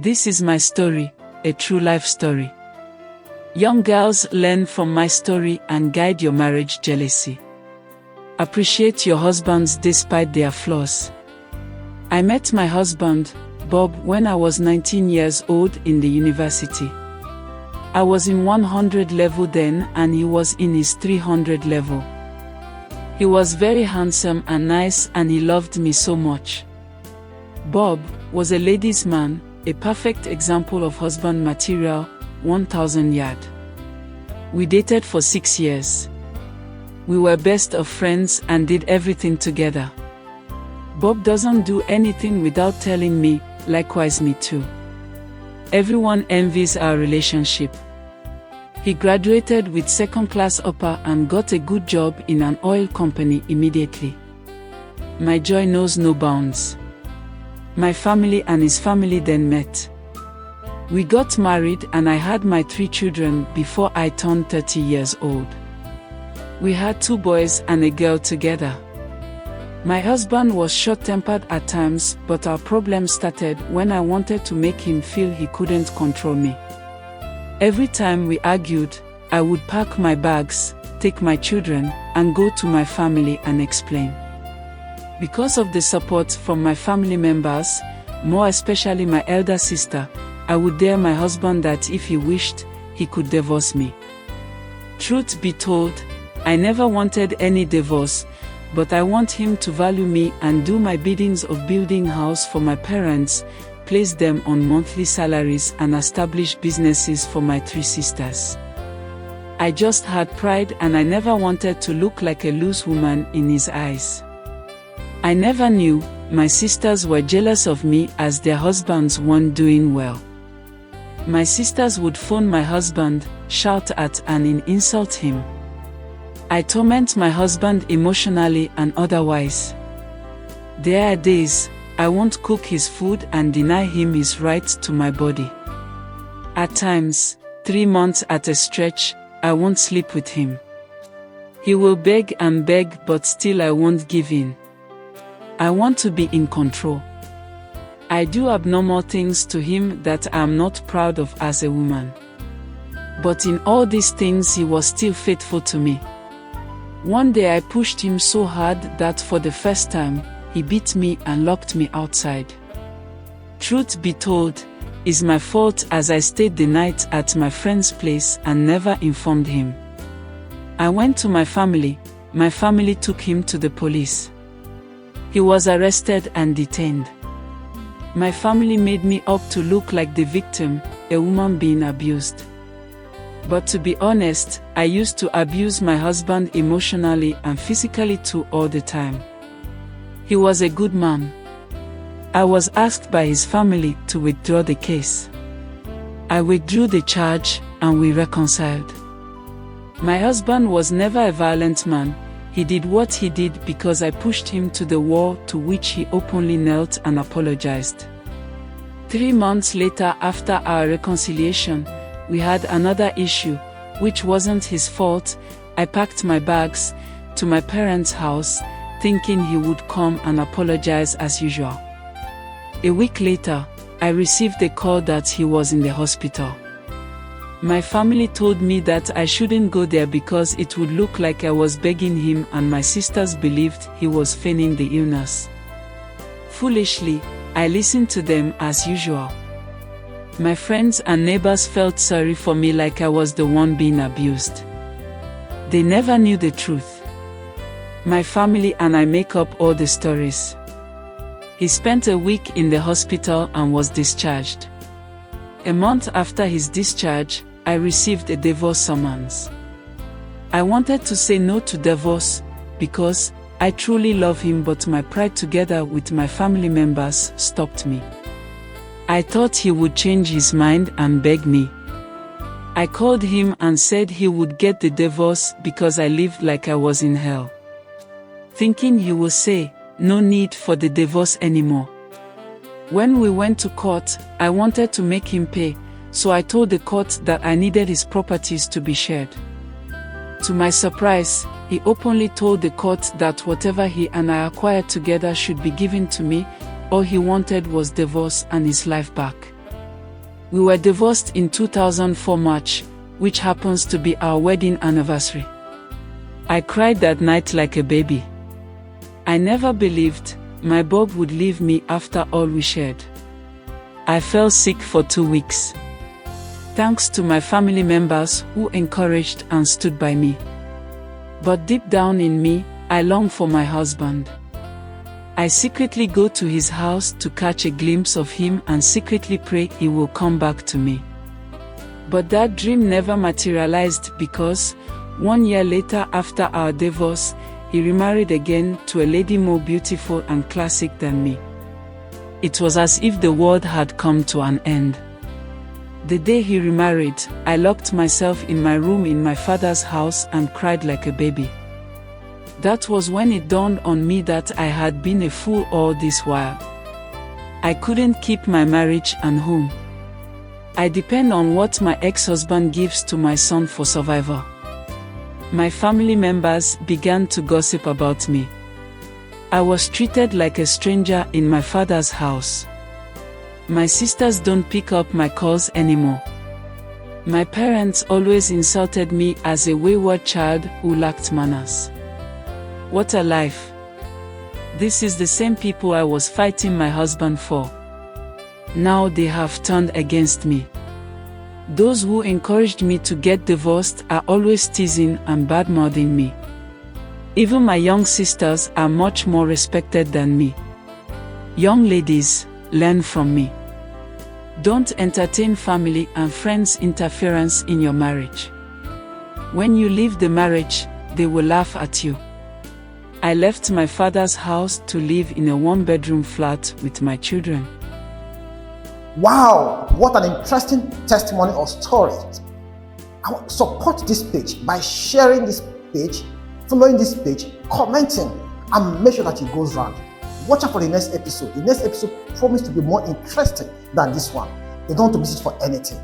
This is my story, a true life story. Young girls, learn from my story and guide your marriage jealousy. Appreciate your husbands despite their flaws. I met my husband, Bob, when I was 19 years old in the university. I was in 100 level then and he was in his 300 level. He was very handsome and nice and he loved me so much. Bob was a ladies' man, a perfect example of husband material, 1000 yard. We dated for 6 years. We were best of friends and did everything together. Bob doesn't do anything without telling me, likewise me too. Everyone envies our relationship. He graduated with second-class upper and got a good job in an oil company immediately. My joy knows no bounds. My family and his family then met. We got married and I had my 3 children before I turned 30 years old. We had 2 boys and a girl together. My husband was short-tempered at times, but our problem started when I wanted to make him feel he couldn't control me. Every time we argued, I would pack my bags, take my children, and go to my family and explain. Because of the support from my family members, more especially my elder sister, I would dare my husband that if he wished, he could divorce me. Truth be told, I never wanted any divorce, but I want him to value me and do my biddings of building house for my parents, place them on monthly salaries and establish businesses for my 3 sisters. I just had pride and I never wanted to look like a loose woman in his eyes. I never knew my sisters were jealous of me as their husbands weren't doing well. My sisters would phone my husband, shout at and insult him. I torment my husband emotionally and otherwise. There are days I won't cook his food and deny him his right to my body. At times, 3 months at a stretch, I won't sleep with him. He will beg and beg, but still I won't give in. I want to be in control. I do abnormal things to him that I am not proud of as a woman. But in all these things he was still faithful to me. One day I pushed him so hard that for the first time, he beat me and locked me outside. Truth be told, it's my fault as I stayed the night at my friend's place and never informed him. I went to my family took him to the police. He was arrested and detained. My family made me up to look like the victim, a woman being abused. But to be honest, I used to abuse my husband emotionally and physically too all the time. He was a good man. I was asked by his family to withdraw the case. I withdrew the charge and we reconciled. My husband was never a violent man. He did what he did because I pushed him to the wall, to which he openly knelt and apologized. 3 months later, after our reconciliation, we had another issue, which wasn't his fault. I packed my bags to my parents' house, thinking he would come and apologize as usual. A week later, I received a call that he was in the hospital. My family told me that I shouldn't go there because it would look like I was begging him, and my sisters believed he was feigning the illness. Foolishly, I listened to them as usual. My friends and neighbors felt sorry for me like I was the one being abused. They never knew the truth. My family and I make up all the stories. He spent a week in the hospital and was discharged. A month after his discharge, I received a divorce summons. I wanted to say no to divorce because I truly love him, but my pride together with my family members stopped me. I thought he would change his mind and beg me. I called him and said he would get the divorce because I lived like I was in hell. Thinking he would say, no need for the divorce anymore. When we went to court, I wanted to make him pay, so I told the court that I needed his properties to be shared. To my surprise, he openly told the court that whatever he and I acquired together should be given to me. All he wanted was divorce and his life back. We were divorced in 2004 March, which happens to be our wedding anniversary. I cried that night like a baby. I never believed my Bob would leave me after all we shared. I fell sick for 2 weeks. Thanks to my family members who encouraged and stood by me. But deep down in me, I long for my husband. I secretly go to his house to catch a glimpse of him and secretly pray he will come back to me. But that dream never materialized because 1 year later, after our divorce, he remarried again to a lady more beautiful and classic than me. It was as if the world had come to an end. The day he remarried, I locked myself in my room in my father's house and cried like a baby. That was when it dawned on me that I had been a fool all this while. I couldn't keep my marriage and home. I depend on what my ex-husband gives to my son for survival. My family members began to gossip about me. I was treated like a stranger in my father's house. My sisters don't pick up my calls anymore. My parents always insulted me as a wayward child who lacked manners. What a life! This is the same people I was fighting my husband for. Now they have turned against me. Those who encouraged me to get divorced are always teasing and bad-mouthing me. Even my young sisters are much more respected than me. Young ladies, learn from me. Don't entertain family and friends' interference in your marriage. When you leave the marriage, they will laugh at you. I left my father's house to live in a one-bedroom flat with my children. Wow, what an interesting testimony or story. I want to support this page by sharing this page, following this page, commenting, and make sure that it goes round. Watch out for the next episode. The next episode promises to be more interesting than this one. You don't want to miss it for anything.